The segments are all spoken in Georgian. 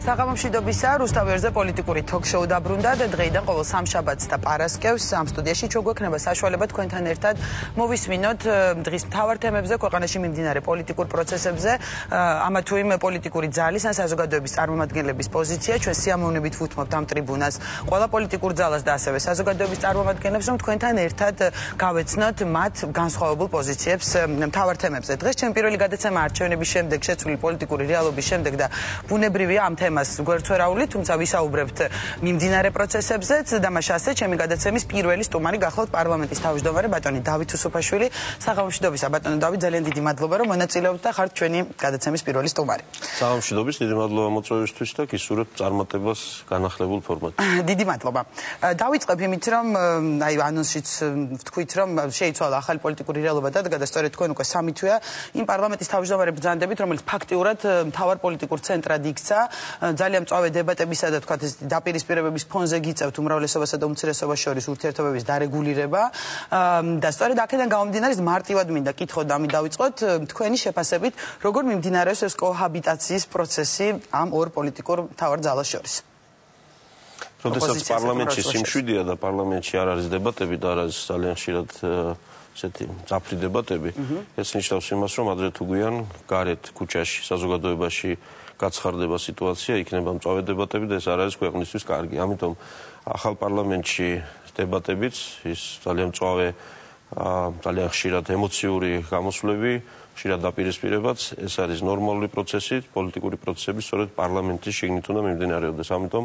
საღამომშვიდობისა, რუსთავიერზე პოლიტიკური თოქ-შოუ დაბრუნდა და დღეიდან ყოველ სამშაბათს და პარასკევს ამ სტუდიაში ჩვენ გვექნება საშუალება თქვენთან ერთად მოვისმინოთ დღის მთავარ თემებზე, ქვეყანაში მიმდინარე პოლიტიკურ პროცესებზე, ამა თუ იმ პოლიტიკური ძალის ან საზოგადოების წარმომადგენლების პოზიცია. ჩვენ სიამოვნებით ვუთმობთ ამ ტრიბუნას ყველა პოლიტიკურ ძალას და ასევე საზოგადოების წარმომადგენლებს, რომ თქვენთან ერთად გავეცნოთ მათ განსხვავებულ პოზიციებს მთავარ თემებზე. დღეს ჩვენ პირველი გადაცემა არჩევნების შემდეგ, შეცვლილი პოლიტიკური რეალობის შემდეგ და ბუნებრივია ამ თემას გვერდსვერაული, თუმცა ვისაუბრებთ მიმდინარე პროცესებზეც და მას ასე ჩემი გადაცემის პირველი სტუმარი გახლავთ პარლამენტის თავმჯდომარე ბატონი დავით უსუფაშვილი. საღამომშვიდობისა ბატონო დავით, ძალიან დიდი მადლობა რომ მონაწილეობთ და ხართ ჩვენი გადაცემის პირველი სტუმარი. საღამომშვიდობის, დიდი მადლობა მოწვევისთვის და გისურვებთ წარმატებას განახლებულ ფორმატში. დიდი მადლობა. დავიწყებ იმით, რომ აი ანონსშიც ვთქვით, რომ შეიცვალა ახალი პოლიტიკური რეალობა და გადასწორეთ თქვენ უკვე 3 თვეა იმ პარლამენტის თავმჯდომარე ბრძანდებით, რომელიც ფაქტიურად მთავარ პოლიტიკურ ცენტრად იქცა. ძალიან მწვავე დებატებისა და თქვათ ეს დაპირისპირებების ფონზე გიწევთ უმრავლესობასა და უმცირესობას შორის ურთიერთობების დარეგულირება და სწორედ აქედან გამომდინარე მარტივად მინდა კითხოთ და ამით დავიწყოთ თქვენი შეფასებით, როგორ მიმდინარეობს ეს კოჰაბიტაციის პროცესი ამ ორ პოლიტიკურ მთავარ ძალას შორის. როდესაც პარლამენტში სიმშვიდეა და პარლამენტში არ არის დებატები და არ არის ძალიან ხშირად ესეთი მძაფრი დებატები, ეს ნიშნავს იმას, რომ ადრე თუ გვიან გარეთ ქუჩაში, საზოგადოებაში გაცხარდება სიტუაცია, იქნება მწვავე დებატები და ეს არ არის ქვეყნისთვის კარგი. ამიტომ ახალ პარლამენტში დებატებიც, ის ძალიან მწვავე, ძალიან ხშირად ემოციური გამოსვლები, ხშირად დაპირისპირებაც, ეს არის ნორმალური პროცესი, პოლიტიკური პროცესები სწორედ პარლამენტის შიგნით უნდა მიმდინარეობდეს. ამიტომ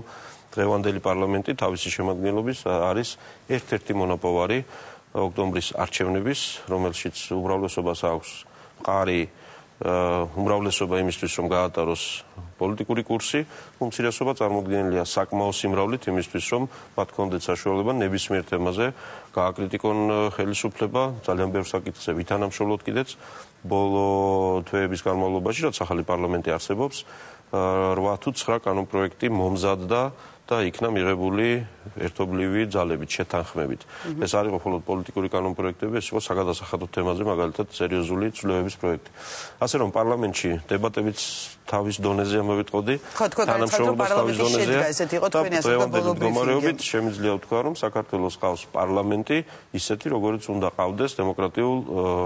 დღევანდელი პარლამენტი თავისი შემადგენლობის არის ერთ-ერთი მონოპოვარი ოქტომბრის არჩევნების, რომელშიც უმრავლესობას აქვს მყარი უმრავლესობა იმისთვის, რომ გაატაროს პოლიტიკური კურსი, უმცირესობა წარმოდგენილია საკმაო სიმრავლით იმისთვის, რომ მათ ჰქონდეთ საშუალება ნებისმიერ თემაზე გააკრიტიკონ ხელისუფლება, ძალიან ბევრ საკითხზე ვითანამშრომლოთ კიდეც ბოლო თვეების განმავლობაში, რაც ახალი პარლამენტი არსებობს, 8 თუ 9 კანონპროექტი მომზადდა და იქნა მიღებული ერთობლივი ძალებით, შეთანხმებით. ეს არ იყო მხოლოდ პოლიტიკური კანონპროექტები, ეს იყო საგადასახადო თემაზე, მაგალითად სერიოზული ცვლილებების პროექტი. ასე რომ პარლამენტში დებატებიც თავის დონეზეა მოვიტყოდი, თანამშრომლობას თავის დონეზეა. დღევანდელი მდგომარეობით შემიძლია ვთქვა, რომ საქართველოს ყავს პარლამენტი ისეთი, როგორც უნდა ყავდეს დემოკრატიულ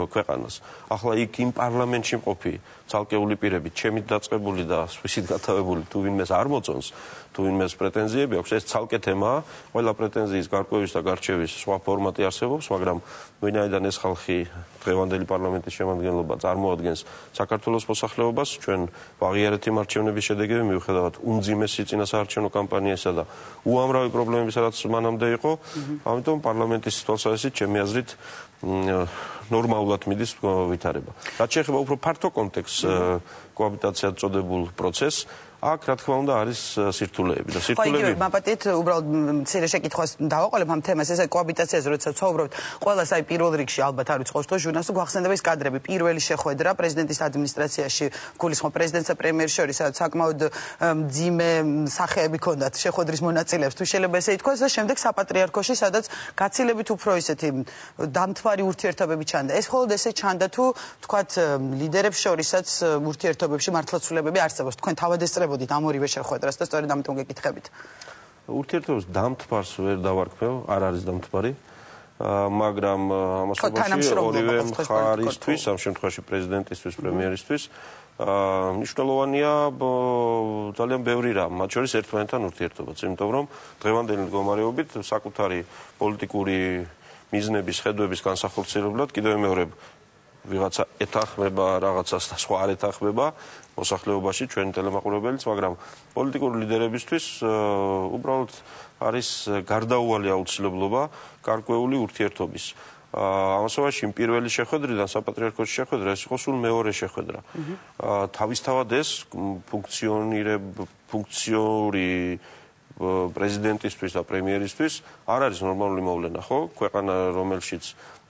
ქვეყანას. ახლა იქ იმ პარლამენტში მყოფი ცალკეული პირები, ჩემით დაწყებული და სხვისით გათავებული, თუ ვინმეს არ მოწონს, თუ ვინმეს პრეტენზიები აქვს, ეს ცალკე თემაა. ყველა პრეტენზიის გარკვევის და გარჩევის სხვა ფორმატი არსებობს, მაგრამ ვინაიდან ეს ხალხი დღევანდელი პარლამენტის შემადგენლობა წარმოადგენს საქართველოს მოსახლეობას, ჩვენ ვაღიარეთ იმ არჩევნების შედეგები, მიუხედავად უმძიმესი წინასაარჩევნო კამპანიისა და უამრავი პრობლემებისა, რაც მანამდე იყო. ამიტომ პარლამენტის თვალსაზრისით, ჩემი აზრით, ნორმალურად მიდის ვითარება. რაც შეეხება უფრო ფართო კონტექსტს, კოაბიტაციად წოდებულ პროცესს, აქ რა თქმა უნდა არის სირთულეები და სირთულეები. მაპატით უბრალოდ მცირე შეკითხვას დავაყოლებ ამ თემას, ესე კოაბიტაციაზე როდესაც ვსაუბრობთ, ყველას აი პირველ რიგში ალბათ არ ვიცხოვთ თუ ჟურნალისტ გვახსენდება ის კადრები, პირველი შეხვედრა პრეზიდენტის ადმინისტრაციაში, გულისხმობ პრეზიდენტსა პრემიერს შორის, სადაც საკმაოდ მძიმე სახეები ჰქონდათ შეხვედრის მონაწილეებს, თუ შეიძლება ესე ითქვას და შემდეგ საპატრიარქოში, სადაც გაცილებით უფრო ისეთი დამთვარი ურთიერთობები ჩანდა. ეს მხოლოდ ესე ჩანდა თუ თქვათ ლიდერებს შორისაც ურთიერთობებში მართლაცვლილებები არსებობს. თქვენ თავად ესწრებოდით ამ ორივე შეხვედრას და სწორედ ამიტომ გეკითხებით. ურთიერთობის დამთვარს ვერ დავარქმევ, არ არის დამთვარი, მაგრამ ამასობაში ორივე მხარისთვის, ამ შემთხვევაში პრეზიდენტისთვის, პრემიერისთვის, მნიშვნელოვანია ძალიან ბევრი რამ, მათ შორის ერთმანეთთან ურთიერთობაც, იმიტომ რომ დღევანდელი მდგომარეობით საკუთარი პოლიტიკური მიზნების, ხედვების განსახორციელებლად კიდევ მეორე ვიღაცა ეთანხმება რაღაცას და სხვა არ ეთანხმება მოსახლეობაში ჩვენი ტელემაყურებელიც, მაგრამ პოლიტიკური ლიდერებისთვის უბრალოდ არის გარდაუვალი აუცილებლობა გარკვეული ურთიერთობის. ამასობაში პირველი შეხვედრიდან საპატრიარქოში შეხვედრა ეს იყო სულ მეორე შეხვედრა. თავისთავად ეს ფუნქციური პრეზიდენტისთვის და პრემიერისთვის არ არის ნორმალური მოვლენა, ხო? ქვეყანა, რომელშიც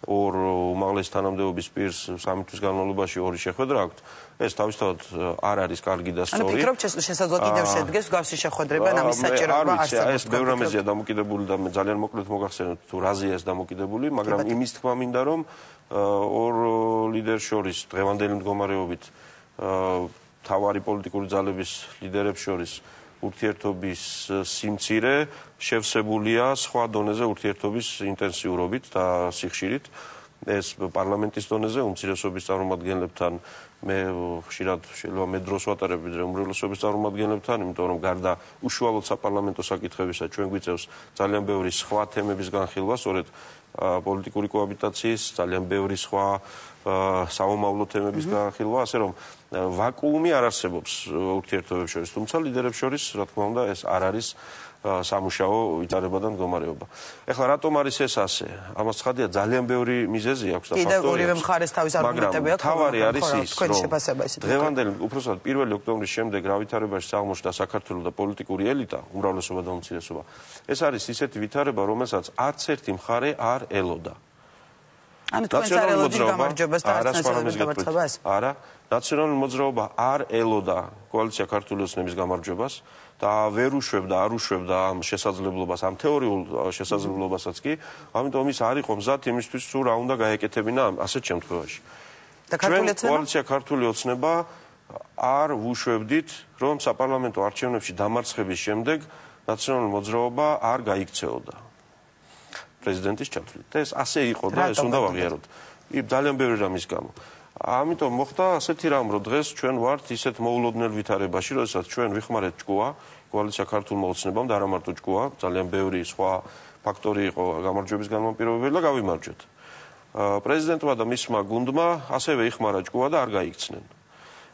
ორ უმაღლეს თანამდებობის პირს 3 თვის განმავლობაში ორი შეხვედრა აქვთ, ეს თავისთავად არ არის კარგი და სწორი. ანუ ფიქრობ შესაძლოა კიდევ შედგეს მსგავსი შეხვედრება და ამის საჭიროება არსებობს. ეს ბევრ რამეზეა დამოკიდებული და მე ძალიან მოკლედ მოგახსენოთ თუ რაზეა ეს დამოკიდებული, მაგრამ იმის თქმა მინდა რომ ორ ლიდერს შორის დღევანდელი მდგომარეობით თავარი პოლიტიკური ძალების ლიდერებს შორის ურთიერთობის სიმცირე შევსებულია სხვა დონეზე ურთიერთობის ინტენსიურობით და სიხშირით. ეს პარლამენტის დონეზე უმცირესობის წარმომადგენლებთან მე ხშირად შეიძლება მე დროს ვატარებ ვიდრე უმრავლესობის წარმომადგენლებთან, იმიტომ რომ გარდა უშუალოდ საპარლამენტო საკითხებისა ჩვენ გვიწევს ძალიან ბევრი სხვა თემების განხილვა, სწორედ პოლიტიკური კოაბიტაციის, ძალიან ბევრი სხვა საომავლო თემების განხილვა, ასე რომ ვაკუუმი არ არსებობს ურთიერთობებს შორის, თუმცა ლიდერებს შორის, რა თქმა უნდა, ეს არ არის სამუშაო ვითარება და მდგომარეობა. ეხლა რატომ არის ეს ასე? ამას ცხადია ძალიან ბევრი მიზეზი აქვს და ფაქტორი. კიდევ ორივე მხარეს თავის არგუმენტები აქვს. თავარი არის ის, რომ დღევანდელი უпроსტად 1 ოქტომბრის შემდეგ რა ვითარებაში აღმოჩნდა საქართველოს და პოლიტიკური ელიტა, უმრავლესობა და უმცირესობა. ეს არის ისეთი ვითარება, რომელსაც არც ერთი მხარე არ ელოდა. ანუ თქვენ არ ელოდი გამარჯვებას და არც ნაციონალურ დამარცხებას? არა, ნაციონალური მოძრაობა არ ელოდა კოალიცია ქართული ოცნების გამარჯვებას და ვერ უშვებდა, არ უშვებდა ამ შესაძლებლობას, ამ თეორიულ შესაძლებლობასაც კი, ამიტომ ის არ იყო მზად იმისთვის, თუ რა უნდა გაეკეთებინა ასეთ შემთხვევაში. და ქართული ოცნება? კოალიცია ქართული ოცნება არ ვუშვებდით, რომ საპარლამენტო არჩევნებში დამარცხების შემდეგ ნაციონალური მოძრაობა არ გაიქცეოდა პრეზიდენტის ჩათვლით. და ეს ასე იყო და ეს უნდა ვაღიაროთ. ძალიან ბევრი რამის გამო. ამიტომ მოხდა ასეთი რამ, რომ დღეს ჩვენ ვართ ისეთ მოულოდნელ ვითარებაში, როდესაც ჩვენ ვიხმარეთ ჭკუა კოალიცია ქართულმა ოცნებამ და არა მარტო ჭკუა, ძალიან ბევრი სხვა ფაქტორი იყო გამარჯვების განმაპირობებელი და გავიმარჯვეთ. პრეზიდენტმა და მისმა გუნდმა ასევე იხმარა ჭკუა და არ გაიქცნენ.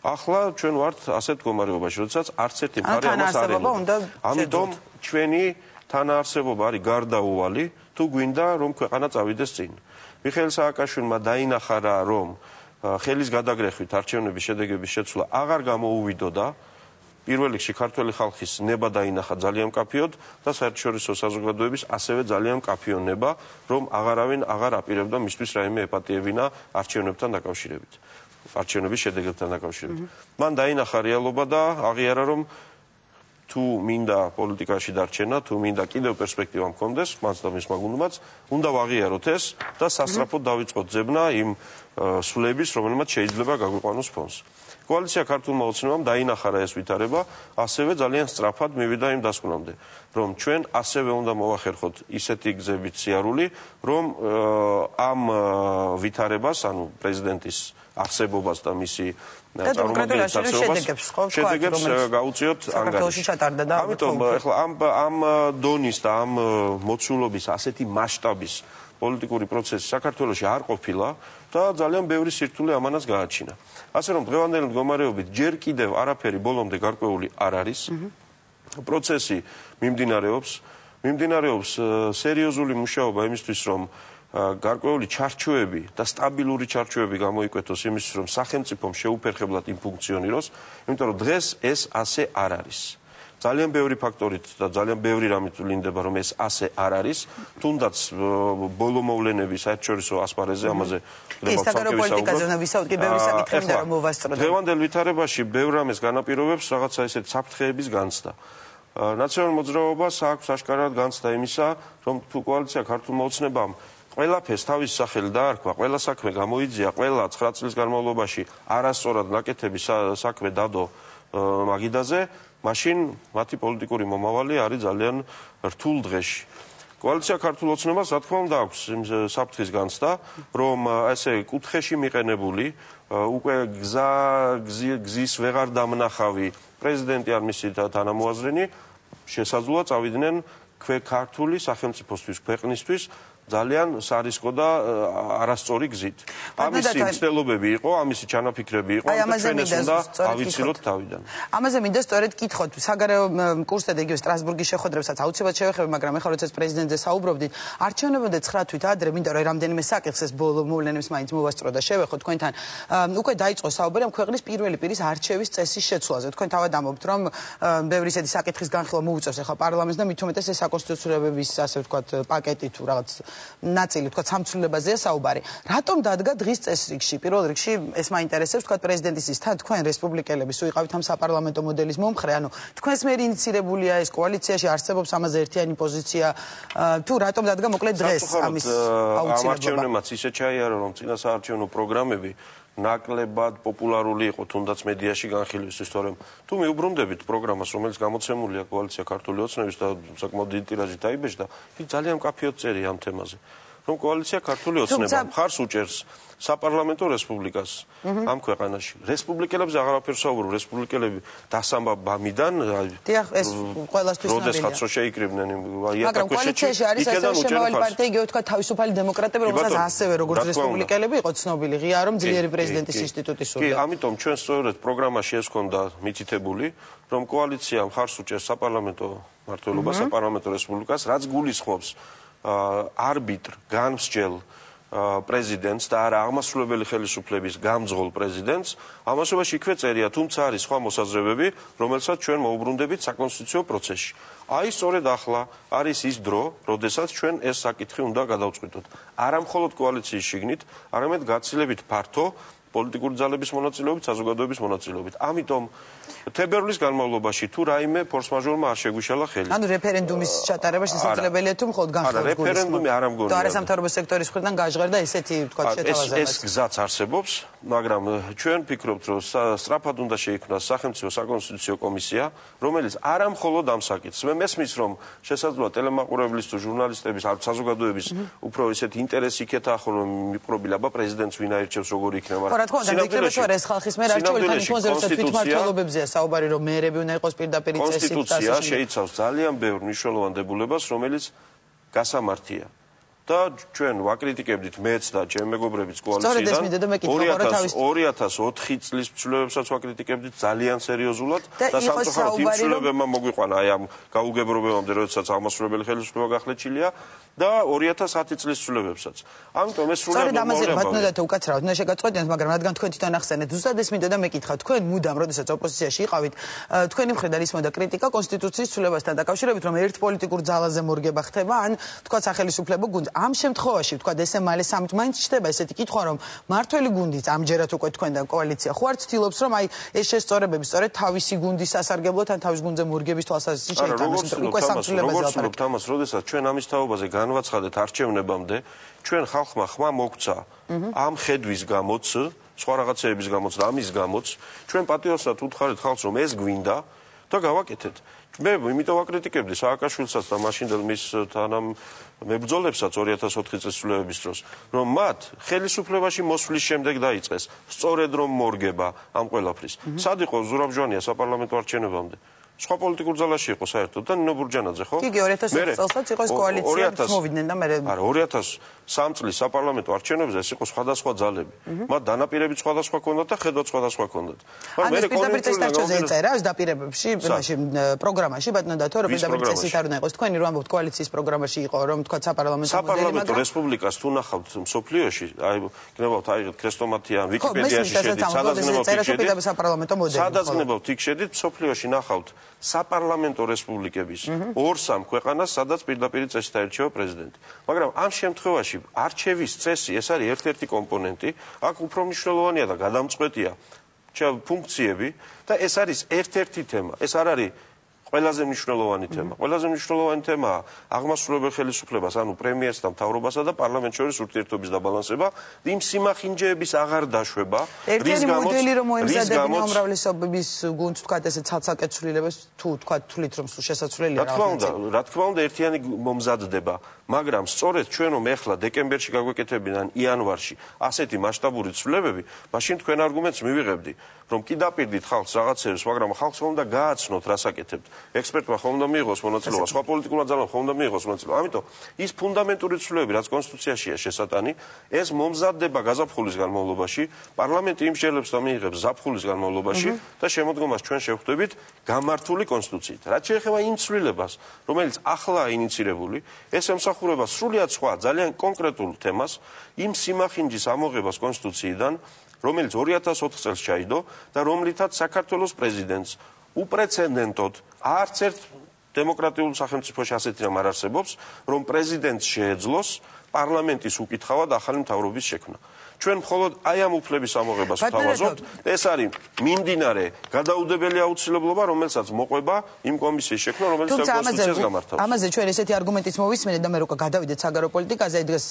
ახლა ჩვენ ვართ ასეთ მდგომარეობაში, როდესაც არც ერთი მხარე ამას არ ელოდა. ამიტომ ჩვენი თანაარსებობა არის გარდაუვალი, თუ გვინდა რომ ქვეყანა წავიდეს წინ. მიხეილ სააკაშვილმა დაინახა, რომ ხელის გადაგრეხვით არჩევნების შედეგების შეცვლა აღარ გამოუვიდოდა, პირველ რიგში ქართველი ხალხის ნება დაინახა ძალიან მკაფიოდ და საერთაშორისო საზოგადოების ასევე ძალიან მკაფიო ნება, რომ აღარავინ აღარ აპირებდა მისთვის რაიმე ეპატიებინა არჩევნებთან დაკავშირებით, არჩევნების შედეგებთან დაკავშირებით. მან დაინახა რეალობა და აღიარა, რომ თუ მინდა პოლიტიკაში დარჩენა, თუ მინდა კიდევ პერსპექტივა მქონდეს, მას და მისმა გუნდმაც, უნდა ვაღიაროთ ეს და სასწრაფოდ დავიწყოთ ძებნა იმ სვლების, რომელმაც შეიძლება გაგვიყვანოს ფონს. კოალიცია ქართულმა ოცნებამ დაინახა რა ეს ვითარება, ასევე ძალიან სწრაფად მივიდა იმ დასკვნამდე, რომ ჩვენ ასევე უნდა მოვახერხოთ ისეთი გზებით სიარული, რომ ამ ვითარებას, ანუ პრეზიდენტის არსებობას და მისი წარმომადგენლის შედეგებს გაუწიოთ ანგარიში. ამიტომ ეხლა ამ დონის და ამ მოცულობის ასეთი მასშტაბის პოლიტიკური პროცესი საქართველოში არ ყოფილა და ძალიან ბევრი სირთულე ამანაც გააჩინა. ასე რომ დღევანდელი მდგომარეობით ჯერ კიდევ არაფერი ბოლომდე გარკვეული არ არის. პროცესი მიმდინარეობს სერიოზული მუშაობა იმისთვის, რომ გარკვეული ჩარჩოები და სტაბილური ჩარჩოები გამოიკვეთოს იმისთვის, რომ სახელმწიფომ შეუფერხებლად იმ ფუნქციონიროს, იმიტომ რომ დღეს ეს ასე არ არის. ძალიან ბევრი ფაქტორით და ძალიან ბევრი რამით ვლინდება, რომ ეს ასე არ არის, თუნდაც ბოლო მოვლენები საერთაშორისო ასპარეზზე ამაზე დღევანდელ ვითარებაში ბევრ რამეს განაპირობებს რაღაცა ესეთ საფრთხეების განცდა. ნაციონალური მოძრაობას აქვს აშკარად განცდა იმისა, რომ თუ კოალიცია ქართულმა ოცნებამ ყველაფერს თავის სახელი დაარქვა, ყველა საქმე გამოიძია, ყველა 9 წლის განმავლობაში არასწორად ნაკეთების საქმე დადო მაგიდაზე, მაშინ მათი პოლიტიკური მომავალი არის ძალიან რთულ დღეში. კოალიცია ქართულ ოცნებას, რა თქმა უნდა, აქვს საფრთხის განცდა, რომ ესე კუთხეში მიყენებული, უკვე გზის ვეღარ დამნახავი პრეზიდენტი არ მისი თანამოაზრენი შესაძლოა წავიდნენ ქართული სახელმწიფოსთვის, ქვეყნისთვის ძალიან სარისკო და არასწორი გზით. ამისი მცდელობები იყო, ამისი ჩანაფიქრები იყო, და ჩვენ ეს უნდა ავიცილოთ თავიდან. ამაზე მინდა სწორედ კითხოთ. საგარეო კურსზე და იგივე სტრასბურგის შეხვედრებსაც აუცილებლად შევეხები, მაგრამ ეხლა როდესაც პრეზიდენტზე საუბრობდით, არჩევნებამდე 9 თვით ადრე, მინდა რომ რამდენიმე საკითხს ეს ბოლო მოვლენებს მაინც მოვასწრო და შევეხოთ თქვენთან. უკვე დაიწყო საუბარი ამ ქვეყნის პირველი პირის არჩევის წესის შეცვლაზე. თქვენ თავად ამბობთ, რომ ბევრი ისეთი საკითხის განხილვა მოუწევს ეხლა პარლამენტს და მით უმეტეს ეს საკონსტიტუციურების, ასე ვთქვათ, პაკეტი თუ რაღაც ნაწილი, თქვა სამცველებაზეა საუბარი. რატომ დადგა დღის წესრიგში? პირველ რიგში ეს მაინტერესებს, თქვა პრეზიდენტის ის თან თქვენ რესპუბლიკელები სუიყავით ამ საპარლამენტო მოდელის მომხრე, ანუ თქვენს მიერ ინიცირებულია ეს კოალიციაში არსებობს ამაზე ერთიანი პოზიცია, თუ რატომ დადგა მოკლედ დღეს ამის აუცილებლობა? არჩევნებმაც ისე ჩაიარა, რომ წინასაარჩევნო პროგრამები ნაკლებად პოპულარული იყო თუნდაც მედიაში განხილვისთვის, თორემ თუ მიუბრუნდებით პროგრამას, რომელიც გამოცემულია კოალიცია ქართული ოცნების და საკმაოდ დიდი ტირაჟით დაიბეჭდა, იქ ძალიან მკაფიოდ წერია ამ თემაზე. რომ კოალიცია ქართული ოცნება მხარს უჭერს საპარლამენტო რესპუბლიკას ამ ქვეყანაში. რესპუბლიკელებზე აღარაფერს საუბრობ, რესპუბლიკელები დასამბამიდან დიახ, ეს ყველასთვის ნაბილია. როდესაც რო შეიკრიბნენ მაგრამ კოალიციაში არის ასევე შემავალი პარტია, იგივე თქვა თავისუფალი დემოკრატები, რომელსაც ასევე როგორც რესპუბლიკელები იყო ცნობილი ღია, რომ ძლიერი პრეზიდენტის ინსტიტუტი სურდა. კი, ამიტომ ჩვენ სწორედ პროგრამაში ეს ქონდა მითითებული, რომ კოალიცია მხარს უჭერს საპარლამენტო მმართველობას, საპარლამენტო რესპუბლიკას, რაც გულისხმობს არბიტრ განმსჯელ პრეზიდენტს და არა აღმასრულებელი ხელისუფლების გამძღოლ პრეზიდენტს, ამასობაში იქვე წერია, თუმცა არის სხვა მოსაზრებები, რომელსაც ჩვენ მოუბრუნდებით საკონსტიტუციო პროცესში. აი, სწორედ ახლა არის ის დრო, როდესაც ჩვენ ეს საკითხი უნდა გადავწყვიტოთ. არა მხოლოდ კოალიციის შიგნით, არამედ გაცილებით ფართო პოლიტიკური ძალების მონაწილეობით, საზოგადოების მონაწილეობით. ამიტომ თებერვლის განმავლობაში თუ რაიმე ფორს-მაჟორმა არ შეგვიშალა ხელი. ანუ რეფერენდუმის ჩატარება შესაძლებელია თუ მხოლოდ განხილვის გულისხმობ. რეფერენდუმი არ ამგონია. და არასამთავრობო სექტორის მხრიდან გაჟღერდა ესეთი თქვა შეთავაზება. ეს გზაც არსებობს, მაგრამ ჩვენ ვფიქრობთ, რომ სწრაფად უნდა შეიქმნას სახელმწიფო საკონსტიტუციო კომისია, რომელიც არა მხოლოდ ამ საკითხს, მე მესმის, რომ შესაძლოა ტელემაყურებლის თუ ჟურნალისტების, საზოგადოების უფრო ისეთი ინტერესი იქეთა ახლა რომ მიპყრობილი, აბა პრეზიდენტს ვინ აირჩევს, როგორი იქნება. რა თქმა უნდა, იქნება თუ არა ეს ხალხის მიერ არჩეული თან იქონს ერთად თვითმმართველობებზეა საუბარი, რომ მეერები უნდა იყოს პირდაპირ წესით. კონსტიტუცია შეიცავს ძალიან ბევრ მნიშვნელოვან დებულებას, რომელიც გასამართია. და ჩვენ ვაკრიტიკებდით მეც და ჩემი მეგობრებიც კოალიციიდან 2004 წლის ცვლილებებსაც ვაკრიტიკებდით ძალიან სერიოზულად და სამწუხაროდ იმ ცვლილებებმა მოგვიყვანა აი ამ გაუგებრობებამდე, როდესაც აღმასრულებელი ხელისუფლება გახლეჩილია და 2010 წლის ცვლილებებსაც. ამიტომ ეს სრულად ამაზე ბატონო და უკაცრავად უნდა შეგაწყვეტინოთ, მაგრამ რადგან თქვენ თვითონ ახსენეთ, ზუსტად ეს მინდა და მეკითხა, თქვენ მუდამ, როდესაც ოპოზიციაში იყავით, თქვენი მხრიდან ისმოდა კრიტიკა კონსტიტუციის ცვლილებასთან დაკავშირებით, რომ ერთ პოლიტიკურ ძალაზე მორგება ხდება, ან თქვა სახელმწიფო გუნდს. ამ შემთხვევაში თქვა ესე მალე სამით მაინც ჩდება ესეთი კითხვა, რომ მართველი გუნდიც ამჯერად უკვე თქვენთან კოალიცია ხო არ ცდილობს, რომ აი ეს შესწორებები სწორედ თავისი გუნდის სასარგებლოდ ან თავის გუნდზე მორგების თვალსაზრისით შეიტანოს, უკვე სამცველებაზე ვაპარაკეთ. თამას, როდესაც ჩვენ ამის თაობაზე განვაცხადეთ არჩევნებამდე, ჩვენ ხალხმა ხმა მოგცა ამ ხედვის გამოც, სხვა რაღაცეების გამოც და ამის გამოც, ჩვენ პატიოსად უთხარით ხალხს, რომ ეს გვინდა და გავაკეთეთ. მე იმიტომ ვაკრიტიკებდი სააკაშვილსაც და მაშინდელ მის თანამებრძოლებსაც 2004 წლის ცვლილებების დროს, რომ მათ ხელისუფლებაში მოსვლის შემდეგ დაიწყეს სწორედ რომ მორგება ამ ყველაფრის. სად იყო ზურაბ ჟვანია საპარლამენტო არჩევნებამდე? სხვა პოლიტიკურ ძალაში იყო საერთოდ და ნინო ბურჯანაძე, ხო? იგი 2020 წელსაც იყო კოალიციაში მოვიდნენ და მე არა 2003 წლის საპარლამენტო არჩევნებზე ეს იყო სხვადასხვა ძალები. მათ დანაპირებით სხვადასხვა ჰქონდათ და ხედვა სხვადასხვა ჰქონდათ. მაგრამ მე პირდაპირ წესდარჩოზე ეწერა ეს დაპირებებში, მაშინ პროგრამაში ბატონო დათო, რომ პირდაპირ წესით არ უნდა იყოს. თქვენი რო ამბობთ კოალიციის პროგრამაში იყო, რომ თქვა საპარლამენტო მოდელი, მაგრამ რესპუბლიკას თუ ნახავთ მსოფლიოში, აი გნებავთ აიღეთ ქრესტომათიან ვიკიპედიაში შედით, სადაც გნებავთ იქ შედით, მსოფლიოში ნახავთ საპარლამენტო რესპუბლიკების 2-3 ქვეყანას, სადაც პირდაპირ წესით აირჩევა პრეზიდენტი. მაგრამ ამ შემთხვევაში არჩევის წესი ეს არის ერთ-ერთი კომპონენტი, აქ უფრო მნიშვნელოვანია და გადამწყვეტია ფუნქციები და ეს არის ერთ-ერთი თემა. ეს არ არის ყველაზე მნიშვნელოვანი თემა. ყველაზე მნიშვნელოვანი თემაა აღმასრულებელ ხელისუფლებას, ანუ პრემიერს და მთავრობასა და პარლამენტს შორის ურთიერთობის დაბალანსება, იმ სიმახინჯეების აღარ დაშვება, რის გამოც მოდელი რომ მოემზადებინა უმრავლესობის გუნდს თქვა ესე ცალ-ცალკე ცვლილებას თუ თქვა თulit რომ შესაძლებელია რა თქმა უნდა ერთიანი მომზადდება, მაგრამ სწორედ ჩვენ რომ ეხლა დეკემბერში გაგვეკეთებინან იანვარში ასეთი მასშტაბური ცვლილებები, მაშინ თქვენ არგუმენტს მივიღებდი, რომ კი დაპირდით ხალხს რაღაცებს, მაგრამ ხალხს ხომ უნდა გააცნოთ რას აკეთებთ. ექსპერტმა ხომ უნდა მიიღოს მონაწილეობა, სხვა პოლიტიკურმა ძალამ ხომ უნდა მიიღოს მონაწილეობა. ამიტომ ის ფუნდამენტური ცვლილებები, რაც კონსტიტუციაშია შესატანი, ეს მომზადდება გაზაფხულის განმავლობაში, პარლამენტი იმსჯელებს და მიიღებს ზაფხულის განმავლობაში და შემოდგომას ჩვენ შევხვდებით გამართული კონსტიტუციით. რაც შეეხება იმ ცვლილებას, რომელიც ახლა ინიცირებული, ეს ემსახურება სრულიად სხვა, ძალიან კონკრეტულ თემას, იმ სიმახინჯის ამოღებას კონსტიტუციიდან, რომელიც 2004 წელს ჩაიდო და რომლითაც საქართველოს პრეზიდენტს უპრეცედენტოდ არც ერთ დემოკრატიულ სახელმწიფოში ასეთი რამ არ არსებობს, რომ პრეზიდენტს შეეძლოს პარლამენტის უკითხავად ახალი მთავრობის შექმნა. ჩვენ მხოლოდ აი ამ უფლების ამოღებას ვთავაზობთ. ეს არის მიმდინარე გადაუდებელი აუცილებლობა, რომელსაც მოყვება იმ კომისიის შექმნა, რომელიც საკონსტიტუციას გამართავს. ამაზე ჩვენ ესეთი არგუმენტიც მოვისმენთ და მე როცა გადავიდეთ საგარეო პოლიტიკაზე, დღეს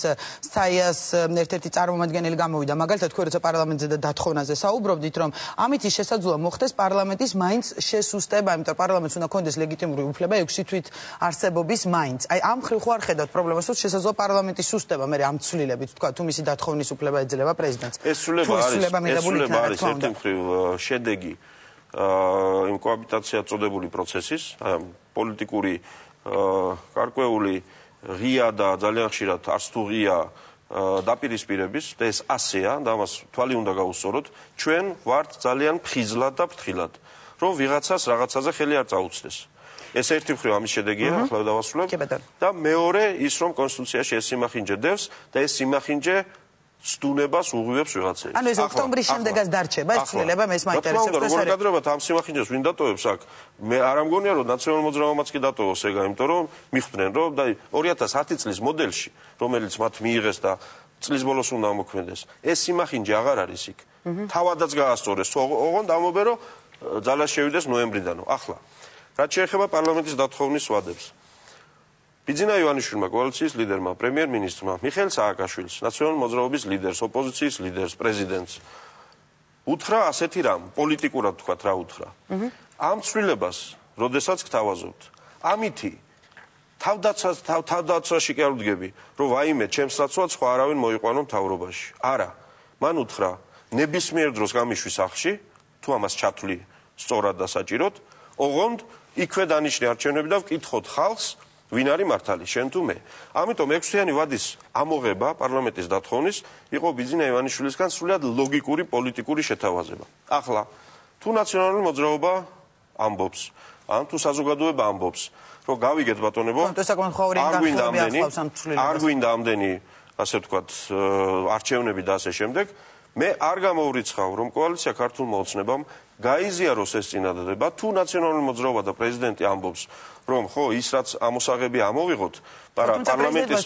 საიას ერთ-ერთი წარმომადგენელი გამოვიდა, მაგალითად თქვენ როცა პარლამენტზე და დათხოვნაზე საუბრობდით, რომ ამით ის შესაძლოა მოხდეს პარლამენტის მაინც შესუსტება, იმიტომ რომ პარლამენტს უნდა კონდეს ლეგიტიმური უფლება 6 თვით არსებობის მაინც. აი ამ ხრივ ხო არ ხედავთ პრობლემას, რომ შესაძლოა პარლამენტის სუსტება, მე ამ ცვლილებით თქვა, თუ მისი დათხოვნის უფლება ეძლევა პრეზიდენტს. ეს ცვლილება არის ერთი მხრივ შედეგი იმ კოაბიტაციად წოდებული პროცესის, პოლიტიკური გარკვეული ღია და ძალიან ხშირად არც თუ ღია დაპირისპირების და ეს ასეა და ამას თვალი უნდა გაუსწოროთ, ჩვენ ვართ ძალიან ფხიზლად და ფრთხილად, რომ ვიღაცას რაღაცაზე ხელი არ წაუწდეს. ეს ერთი მხრივ ამის შედეგია, ახლა დავასრულებ. და მეორე ის რომ კონსტიტუციაში ეს სიმახინჯე დევს და ეს სიმახინჯე ცდუნებას უღვივებს ვიღაცებს. ანუ ეს ოქტომბრის შემდეგაც დარჩება ეს ცვლილება, მე ეს მაინტერესებს და როგორ გადრებათ ამ სიმახინჯეს ვინ დატოვებს აქ? მე არ ამგონია რომ ნაციონალურ მოძრაობამაც კი დატოვოს ეგა, იმიტომ რომ მიხვდნენ რომ და 2010 წლის მოდელში, რომელიც მათ მიიღეს და წლის ბოლოს უნდა ამოქმედეს, ეს სიმახინჯე აღარ არის იქ. თავადაც გაასწორეს, ოღონდ ამობერო ძალა შევიდეს ნოემბრიდანო. ახლა რაც შეეხება პარლამენტის დათხოვნის ვადებს. ბიძინა ივანიშვილმა, კოალიციის ლიდერმა, პრემიერ-მინისტრმა, მიხეილ სააკაშვილს, ნაციონალური მოძრაობის ლიდერს, ოპოზიციის ლიდერს, პრეზიდენტს უთხრა ასეთი რამ, პოლიტიკურად თქვათ რა უთხრა. ამ ცვლილებას, როდესაც გთავაზობთ, ამითი თავდაცვაში კი არ ვდგები, რომ ვაიმე, ჩემს საცვლად სხვა არავინ მოიყვანო მთავრობაში. არა, მან უთხრა, ნებისმიერ დროს გამიშვი სახლში, თუ ამას ჩათვლი სწორად და საჭიროდ, ოღონდ იქვე დანიშნე არჩევნები და ვკითხოთ ხალხს, ვინ არის მართალი, შენ თუ მე. ამიტომ 6-თვიანი ვადის ამოღება პარლამენტის დათხოვნის იყო ბიძინა ივანიშვილისგან სრულად ლოგიკური პოლიტიკური შეთავაზება. ახლა თუ ნაციონალური მოძრაობა ამბობს, ან თუ საზოგადოება ამბობს, რომ გავიგეთ ბატონებო, არ გვინდა ამდენი, ასე ვთქვათ, არჩევნები და ასე შემდეგ, მე არ გამოვრიცხავ, რომ კოალიცია ქართულმა ოცნებამ გაიზიაროს ეს წინადადება, თუ ნაციონალური მოძრაობა და პრეზიდენტი ამბობს, რომ ხო ის რაც ამოსაღები ამოვიღოთ, მაგრამ პარლამენტის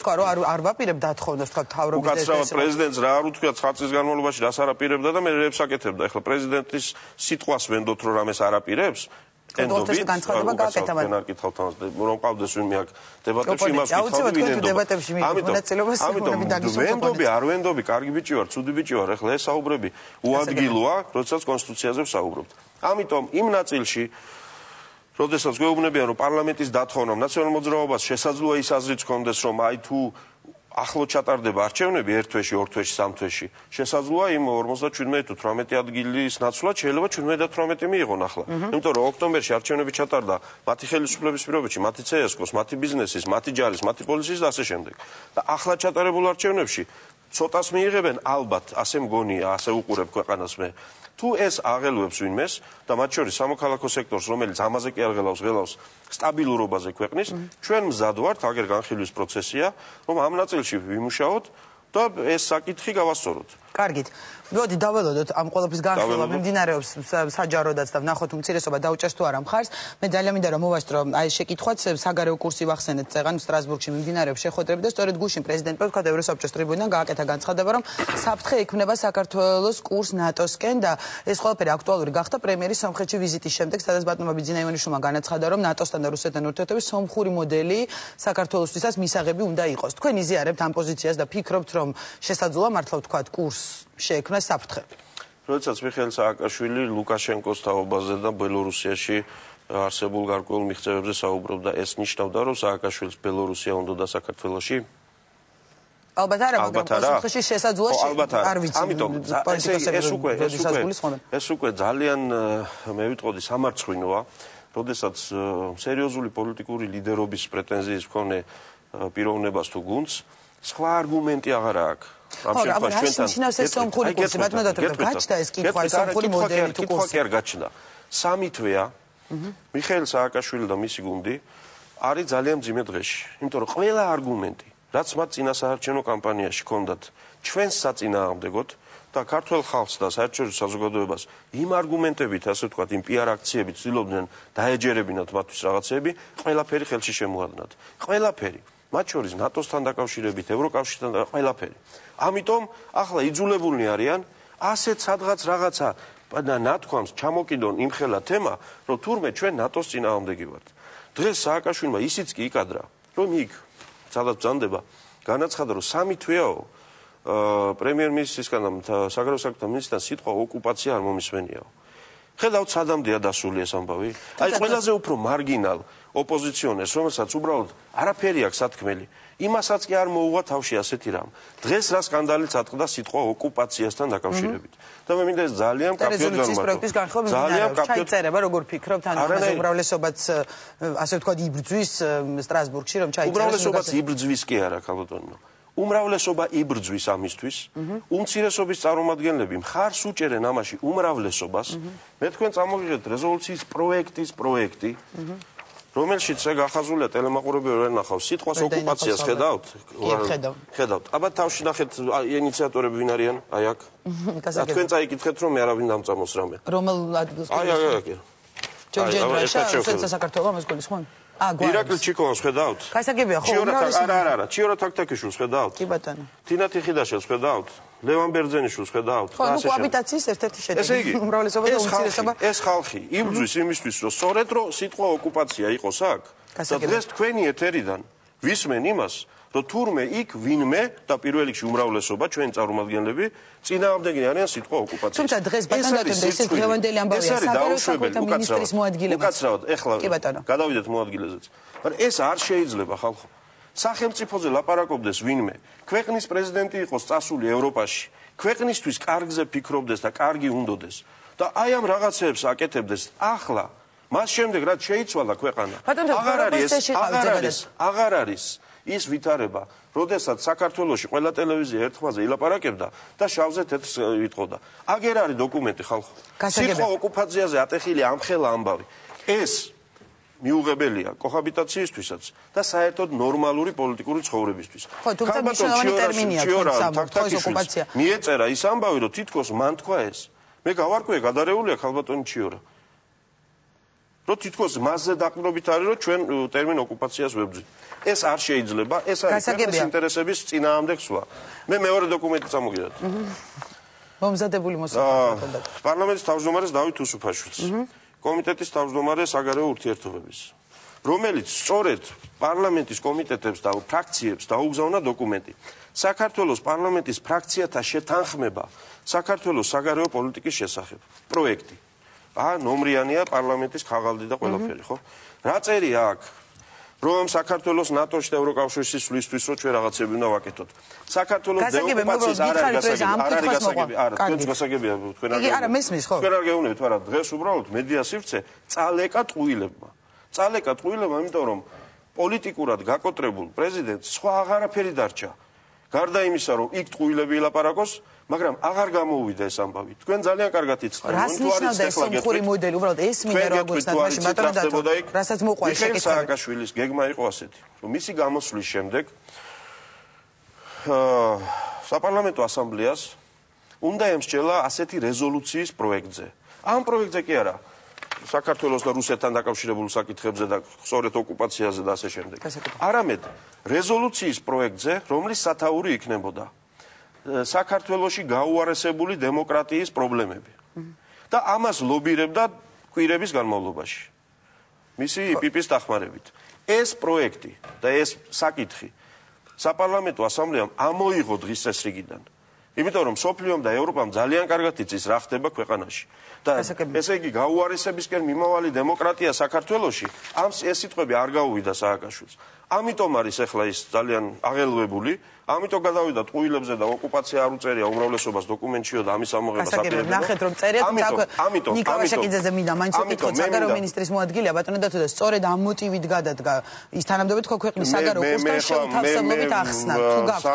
არ ვაპირებ დათხოვნას, თქვა თავრობის უკაცრავად პრეზიდენტს რა არ უთქვია 9 წლის განმავლობაში რას არაპირებდა და მე რებს აკეთებდა. ეხლა პრეზიდენტის სიტყვას ვენდოთ რომ რამეს არაპირებს. ენდობით განცხადება გააკეთა მაგრამ არ კითხავთ ამას რომ ყავდეს ვინმე აქ დებატებში იმას კითხავდი ვენდობი არ ვენდობი კარგი ბიჭი ვარ ცუდი ბიჭი ვარ ეხლა ეს საუბრები უადგილოა როდესაც კონსტიტუციაზე ვსაუბრობთ ამიტომ იმ ნაწილში როდესაც გვეუბნებიან რომ პარლამენტის დათხოვნამ ნაციონალურ მოძრაობას შესაძლოა ის აზრიც ჰქონდეს რომ აი თუ ახლო ჩატარდება არჩევნები 1 თვეში, 2 თვეში, 3 თვეში. შესაძლოა იმ 57 თუ 18 ადგილის ნაცვლად შეიძლება 17-18 მიიღონ ახლა. იმიტომ რომ ოქტომბერში არჩევნები ჩატარდა მათი ხელისუფლების პირობებში, მათი CSKO-ს, მათი ბიზნესის, მათი ჯარის, მათი პოლიციის და ასე შემდეგ. და ახლა ჩატარებულ არჩევნებში ცოტას მიიღებენ ალბათ, ასე მგონია, ასე უყურებ ქვეყანას მე. თუ ეს აღელვებს ვინმეს და მათ შორის სამოქალაქო სექტორს, რომელიც ამაზე კი არ ღელავს სტაბილურობაზე ქვეყნის, ჩვენ მზად ვართ, აგერ განხილვის პროცესია, რომ ამ ნაწილში ვიმუშაოთ და ეს საკითხი გავასწოროთ. კარგით. მოდი დაველოდოთ ამ ყველაფრის განხილვა მიმდინარეობს საჯაროდაც და ვნახოთ უმცირესობა დაუჭერს თუ არა მხარს. მე ძალიან მინდა რომ მოვასწრო აი შეკითხვაც საგარეო კურსი ვახსენეთ წეღან სტრასბურგში მიმდინარეობს შეხვედრები და სწორედ გუშინ პრეზიდენტმა თქვა ევროსაბჭოს ტრიბუნიდან გააკეთა განცხადება რომ საფრთხე ექმნება საქართველოს კურს ნატოსკენ და ეს ყველაფერი აქტუალური გახდა პრემიერის სომხეთში ვიზიტის შემდეგ სადაც ბატონმა ბიძინა ივანიშვილმა განაცხადა რომ ნატოსთან და რუსეთთან ურთიერთობის სომხური მოდელი საქართველოსთვისაც მისაღები უნდა იყოს. თქვენ იზიარებთ ამ პოზიციას და ფიქრობთ რომ შესაძლოა მართლა ვთქვათ კურს შეექმნა საფრთხე. როდესაც მიხეილ სააკაშვილი ლუკაშენკოს თაობაზე და ბელორუსიაში არსებულ გარკვეულ მიღწევებზე საუბრობდა, ეს ნიშნავდა, რომ სააკაშვილს ბელორუსია უნდა და საქართველოში? ალბათ არა, მაგრამ პასუხში შესაძლოა არ ვიცი. ამიტომ ეს უკვე ძალიან მე ვიტყოდი სამარცხვინოა, როდესაც სერიოზული პოლიტიკური ლიდერობის პრეტენზიის მქონე პიროვნებას თუ გუნდს, სხვა არგუმენტი აღარ აქვს. კითხვა კი არ გაჩნდა. სამი თვეა მიხეილ სააკაშვილი და მისი გუნდი არის ძალიან მძიმე დღეში. იმიტომ რომ ყველა არგუმენტი, რაც მათ წინა საარჩევნო კამპანიაში ჰქონდათ, ჩვენს საწინააღმდეგოდ და ქართველ ხალხს და საერთაშორისო საზოგადოებას იმ არგუმენტებით, ასე ვთქვათ, იმ პიარ აქციებით ცდილობდნენ დაეჯერებინათ მათთვის რაღაცები, ყველაფერი ხელში შემოადნათ. ყველაფერი. მათ შორის ნატოსთან დაკავშირებით, ევროკავშირთან და ყველაფერი. ამიტომ ახლა იძულებულნი არიან ასეთ სადღაც რაღაცა ნათქვამს ჩამოკიდონ იმხელა თემა, რომ თურმე ჩვენ ნატოს წინააღმდეგი ვართ. დღეს სააკაშვილმა ისიც კი იკადრა, რომ იქ სადაც ბრძანდება, განაცხადა, რომ 3 თვეაო პრემიერ-მინისტრისგან და საგარეო საქმეთა მინისტრთან სიტყვა ოკუპაცია არ მომისმენიაო. ხედავთ სადამდეა დასული ეს ამბავი? აი ყველაზე უფრო მარგინალ ოპოზიციონერს, რომელსაც უბრალოდ არაფერი აქვს სათქმელი, იმასაც კი არ მოუღვა თავში ასეთი რამ. დღეს რა სკანდალიც ატყდა სიტყვა ოკუპაციასთან დაკავშირებით. და მე მინდა ეს ძალიან კაფეოდ რეზოლუციის პროექტის განხილვა ჩაიწერება, როგორ ფიქრობთ, ან ამაზე უმრავლესობაც ასე ვთქვათ იბრძვის სტრასბურგში, რომ ჩაიწეროს. უმრავლესობაც იბრძვის კი არა, ქალბატონო. უმრავლესობა იბრძვის ამისთვის, უმცირესობის წარმომადგენლები მხარს უჭერენ ამაში უმრავლესობას. მე თქვენ წამოგიღეთ რეზოლუციის პროექტი, რომელშიც ეგ ახაზულია ტელემაყურებელი ვერ ნახავს სიტყვას ოკუპაციას ხედავთ? ხედავთ. აბა თავში ნახეთ ინიციატორები ვინ არიან? აი აქ. თქვენ წაიკითხეთ რომ მე არავინ დამწამოს რამე. რომელ ადგილს? აი აქ. ჯერჯერაშა საქართველოს ამას გულისხმობ? ირაკლი ჩიკოვას ხედავთ? გასაგებია ხო? არა, ჩიორა თაქთაქიშვილს ხედავთ? კი ბატონო. თინა თიხიდაშვილს ხედავთ? ლევან ბერძენიშვილს ხედავთ? ხო, ნუ კოაბიტაციის ერთ-ერთი შედეგი. უმრავლესობა და უმცირესობა. ეს ხალხი იბრძვის იმისთვის, რომ სწორედ რომ სიტყვა ოკუპაცია იყოს აქ. და დღეს თქვენი ეთერიდან ვისმენ იმას, რომ თურმე იქ ვინმე და პირველ რიგში უმრავლესობა ჩვენი წარმომადგენლები წინააღმდეგი არიან სიტყვა ოკუპაციას. თუმცა დღეს ბატონო ეს დღევანდელი ამბავია საგარეო საქმეთა მინისტრის მოადგილება. უკაცრავად, ეხლა გადავიდეთ მოადგილეზეც. მაგრამ ეს არ შეიძლება ხალხო. სახელმწიფოზე ლაპარაკობდეს ვინმე, ქვეყნის პრეზიდენტი იყოს წასული ევროპაში, ქვეყნისთვის კარგზე ფიქრობდეს და კარგი უნდოდეს და აი ამ რაღაცებს აკეთებდეს ახლა, მას შემდეგ რაც შეიცვალა ქვეყანა. აღარ არის ის ვითარება, როდესაც საქართველოში ყველა ტელევიზია ერთხმაზე ილაპარაკებდა და შავზე თეთრს იტყოდა. აგერ არის დოკუმენტი ხალხო. სიტყვა ოკუპაციაზე ატეხილი ამხელა ამბავი. ეს მიუღებელია კოჰაბიტაციისთვისაც და საერთოდ ნორმალური პოლიტიკური ცხოვრებისთვის. ხო, თუმცა მნიშვნელოვანი ტერმინია ოკუპაცია. მიეწერა ის ამბავი, რომ თითქოს მან თქვა ეს. მე გავარკვიე, გადარეულია ქალბატონი ჩიორა. რომ თითქოს მასზე დაყრდნობით არის, რომ ჩვენ ტერმინ ოკუპაციას ვებრძვით. ეს არ შეიძლება, ეს არის ქვეყნის ინტერესების წინააღმდეგ სვლა. მე მეორე დოკუმენტი წამოგიდათ. მომზადებული მოსახლეობა ჰქონდათ. პარლამენტის თავმჯდომარეს დავით უსუფაშვილს. კომიტეტის თავმჯდომარე საგარეო ურთიერთობების, რომელიც სწორედ პარლამენტის კომიტეტებს და ფრაქციებს დაუგზავნა დოკუმენტი. საქართველოს პარლამენტის ფრაქციათა შეთანხმება საქართველოს საგარეო პოლიტიკის შესახებ. პროექტი. ნომრიანია პარლამენტის ხაღალდი და ყველაფერი, ხო? რა წერია აქ? რომ საქართველოს ნატოში და ევროკავშირში სვლისთვის რომ ჩვენ რაღაცები უნდა ვაკეთოთ. საქართველოს დეოკუპაციის არ არის გასაგები, არა, თქვენც გასაგებია, თქვენ არ გეუბნებით. არა, მესმის ხო? თქვენ არ გეუბნებით, მაგრამ დღეს უბრალოდ მედია სივრცე წალეკა ტყუილებმა. წალეკა ტყუილებმა, იმიტომ რომ პოლიტიკურად გაკოტრებულ პრეზიდენტს სხვა აღარაფერი დარჩა. გარდა იმისა, რომ იქ ტყუილები ილაპარაკოს, მაგრამ აღარ გამოუვიდა ეს ამბავი. თქვენ ძალიან კარგად იცით. რას ნიშნავდა ეს სომხური მოდელი? უბრალოდ ეს მინდა რომ აგვესწრათ მაშინ ბატონო დათო. რასაც მოყვარს შეკითხვა. მიხეილ სააკაშვილის გეგმა იყო ასეთი, რომ მისი გამოსვლის შემდეგ საპარლამენტო ასამბლეას უნდა ემსჯელა ასეთი რეზოლუციის პროექტზე. ამ პროექტზე კი არა საქართველოს და რუსეთთან დაკავშირებულ საკითხებზე და სწორედ ოკუპაციაზე და ასე შემდეგ. არამედ რეზოლუციის პროექტზე, რომლის სათაური იქნებოდა საქართველოში გაუარესებული დემოკრატიის პრობლემები. და ამას ლობირებდა კვირების განმავლობაში. მისი იპიპის დახმარებით. ეს პროექტი და ეს საკითხი საპარლამენტო ასამბლეამ ამოიღო დღის წესრიგიდან. იმიტომ რომ სოფლიომ და ევროპამ ძალიან კარგად იცის რა ხდება ქვეყანაში. და ესე იგი გაუარესებისკენ მიმავალი დემოკრატია საქართველოში, ეს სიტყვები არ გაუვიდა სააკაშვილს. ამიტომ არის ახლა ის ძალიან აღელვებული, ამიტომ გადავიდა ტყუილებზე და ოკუპაცია არ უწერია უმრავლესობას დოკუმენტშიო და ამის ამოღება საფრთხე. ნახეთ რომ წერია ნიკოლას შეკიძეზე მინდა მაინც ვკითხოთ საგარეო მინისტრის მოადგილეა ბატონო დათო და სწორედ ამ მოტივით გადადგა ის თანამდებობა თქვა ქვეყნის საგარეო კურსთან შეუთავსებლობით ახსნა თუ გაქვთ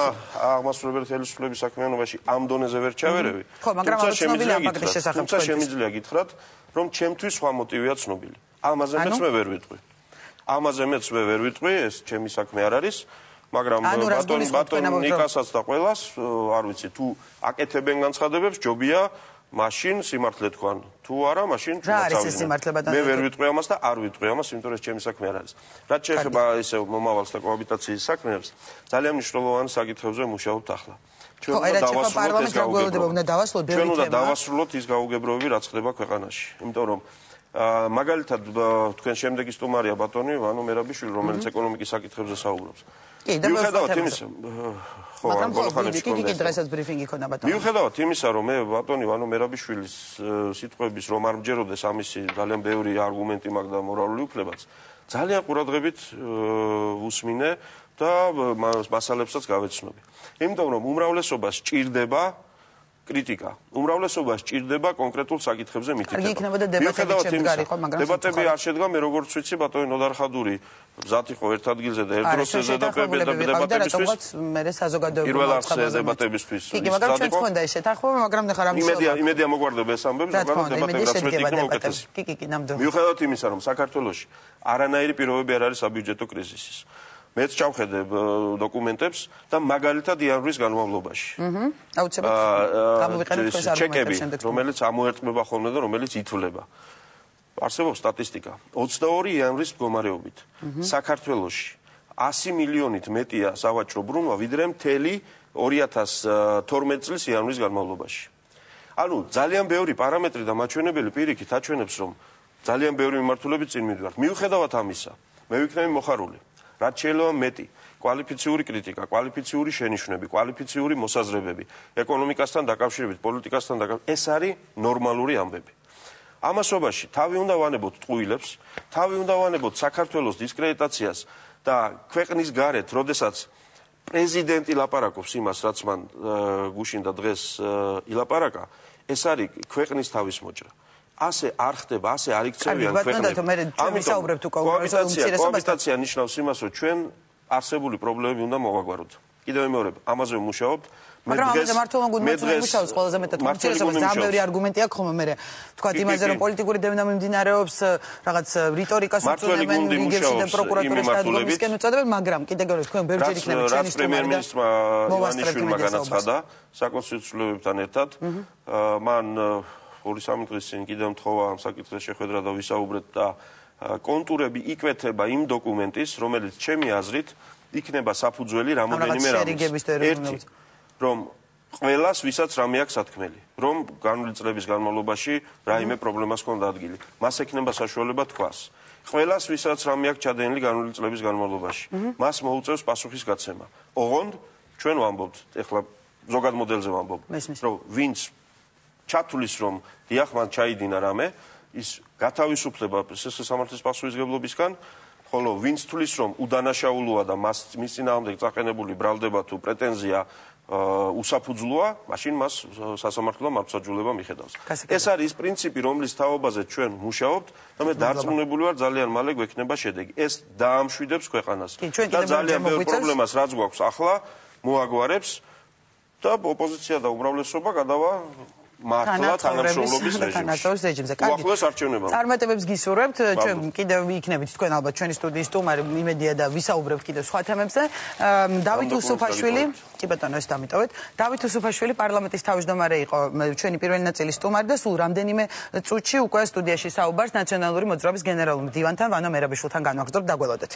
აღმასრულებელი ხელისუფლების საქმიანობაში ამ დონეზე ვერ ჩავერევი. ხო, მაგრამ ამ ცნობილი ამ ფაქტის შესახებ თუმცა შემიძლია გითხრათ რომ ჩემთვის სხვა მოტივია ცნობილი. ამაზე მეც მე ვერ ვიტყვი. ამაზე მეც მე ვერ ვიტყვი, ეს ჩემი საქმე არ არის. მაგრამ ბატონ ნიკასაც და ყველას არ ვიცი თუ აკეთებენ განცხადებებს ჯობია მაშინ სიმართლე თქვან. თუ არა, მაშინ რა არის ეს სიმართლე ბატონო? მე ვერ ვიტყვი ამას და არ ვიტყვი ამას, იმიტომ რომ ჩემი საქმე არ არის. რაც შეეხება ისე მომავალს და კოაბიტაციის საქმეებს, ძალიან მნიშვნელოვანი საკითხებზე მუშაობთ ახლა. ჩვენ უნდა დავასრულოთ ის გაუგებრობები, რაც ხდება ქვეყანაში. იმიტომ რომ მაგალითად თქვენ შემდეგი სტუმარია ბატონი ვანო მერაბიშვილი, რომელიც ეკონომიკის საკითხებზე საუბრობს. მიუხედავად იმისა, მაგრამ კი დღესაც ბრიფინგი ქონდა ბატონო. მიუხედავად იმისა, რომ მე ბატონი ვანო მერაბიშვილის სიტყვების რომ არ მჯეროდეს ამისი ძალიან ბევრი არგუმენტი მაქვს და მორალური უფლებაც, ძალიან ყურადღებით უსმინე და მასალებსაც გავეცნობი. იმიტომ რომ უმრავლესობას სჭირდება კრიტიკა. უმრავლესობას სჭირდება კონკრეტულ საკითხებზე მითითება. კარგი იქნებოდა დებატები შემდგარიყო, მაგრამ დებატები არ შედგა, მე როგორც ვიცი, ბატონი ნოდარ ხადური მზად იყო ერთ ადგილზე და ერთ დროს ზედაპირ დებატებისთვის. მე საზოგადოებრივი დებატებისთვის. კი, მაგრამ ჩვენც ხონდა ეს შეთანხმება, მაგრამ ნახე რა მიშოვა. იმედია მოგვარდება ეს ამბები, მაგრამ დებატები რაც მეტი იქნება უკეთესი. კი, ნამდვილად. მიუხედავად იმისა, რომ საქართველოში არანაირი პირობები არ არის საბიუჯეტო კრიზისის. მეც ჩავხედებ დოკუმენტებს და მაგალითად იანვრის განმავლობაში. აუცილებლად გამოვიყენებთ ეს არგუმენტები შემდეგ. რომელიც ამოერტყმება ხოლმე და რომელიც ითვლება. არსებობს სტატისტიკა. 22 იანვრის მდგომარეობით საქართველოში 100 მილიონით მეტია სავაჭრო ბრუნვა, ვიდრე მთელი 2012 წლის იანვრის განმავლობაში. ანუ ძალიან ბევრი პარამეტრი და მაჩვენებელი პირიქით აჩვენებს, რომ ძალიან ბევრი მიმართულებით წინ მივდივართ. მიუხედავად ამისა, მე ვიქნები მოხარული. რაც შეიძლება მეტი კვალიფიციური კრიტიკა, კვალიფიციური შენიშვნები, კვალიფიციური მოსაზრებები, ეკონომიკასთან დაკავშირებით, პოლიტიკასთან დაკავშირებით, ეს არის ნორმალური ამბები. ამასობაში თავი უნდა ვანებოთ ტყუილებს, თავი უნდა ვანებოთ საქართველოს დისკრედიტაციას და ქვეყნის გარეთ, როდესაც პრეზიდენტი ლაპარაკობს იმას, რაც მან გუშინ და დღეს ილაპარაკა, ეს არის ქვეყნის თავის მოჭრა. ასე არ ხდება, ასე არ იქცევიან ქვეყნები. კოაბიტაცია ნიშნავს იმას, რომ ჩვენ არსებული პრობლემები უნდა მოვაგვაროთ. კიდევ მეორე, ამაზე ვმუშაობთ. მაგრამ ამაზე მართლობრივად მუშაობს ყველაზე მეტად. ძალიან ბევრი არგუმენტი აქვს ხოლმე მე. თქვა იმაზე, რომ პოლიტიკური დევნა მიმდინარეობს, რაღაც რიტორიკას უწოდებენ, რიგებში და პროკურატურის დადგომისკენ უწოდებენ, მაგრამ კიდევ გორეს თქვენ ბევრჯერ იქნება ჩვენი სტუმარი და ივანიშვილმა განაცხადა საკონსტიტუციოებთან ერთად, მან 2-3 დღის წინ კიდევ მთხოვა ამ საკითხზე შეხვედრა და ვისაუბრეთ და კონტურები იკვეთება იმ დოკუმენტის, რომელიც ჩემი აზრით იქნება საფუძველი რამოდენიმე რამის. რომ ყველას, ვისაც რამე აქვს სათქმელი, რომ განვლილი წლების განმავლობაში რაიმე პრობლემას ჰქონდა ადგილი, მას ექნება საშუალება თქვას. ყველას, ვისაც რამე აქვს ჩადენილი განვლილი წლების განმავლობაში, მას მოუწევს პასუხის გაცემა. ოღონდ ჩვენ ვამბობთ, ეხლა ზოგად მოდელზე ვამბობ, რომ ვინც ჩათulis რომ დიახ მან ჩაიდინა რამე ის გათავისუფლება სამართლის პასუხისმგებლობისგან, ხოლო ვინც თulis რომ უდანაშაულოა და მის წინააღმდეგ წაყენებული ბრალდება თუ პრეტენზია უსაფუძვლოა, მაშინ მას სასამართლო მართლმსაჯულება მიხედავს. ეს არის ის პრინციპი, რომლის თაობაზე ჩვენ მუშაობთ და მე დარწმუნებული ვარ ძალიან მალე გვექნება შედეგი. ეს დაამშვიდებს ქვეყანას და ძალიან ბევრ პრობლემას რაც გვაქვს ახლა მოაგვარებს და ოპოზიცია და უმრავლესობა გადავა მართლა თანამშრომლობის რეჟიმზე. უახლოეს არჩევნებამდე. წარმატებებს გისურვებთ. ჩვენ კიდევ იქნებით თქვენ ალბათ ჩვენი სტუდიის სტუმარი, იმედია და ვისაუბრებთ კიდევ სხვა თემებზე. დავით უსუფაშვილი, კი ბატონო, ეს დამიტოვეთ. დავით უსუფაშვილი პარლამენტის თავმჯდომარე იყო ჩვენი პირველი ნაწილის სტუმარი და სულ რამდენიმე წუთში უკვე სტუდიაში საუბარს ნაციონალური მოძრაობის გენერალურ მდივანთან ვანო მერაბიშვილთან განვაგრძობთ. დაგველოდეთ.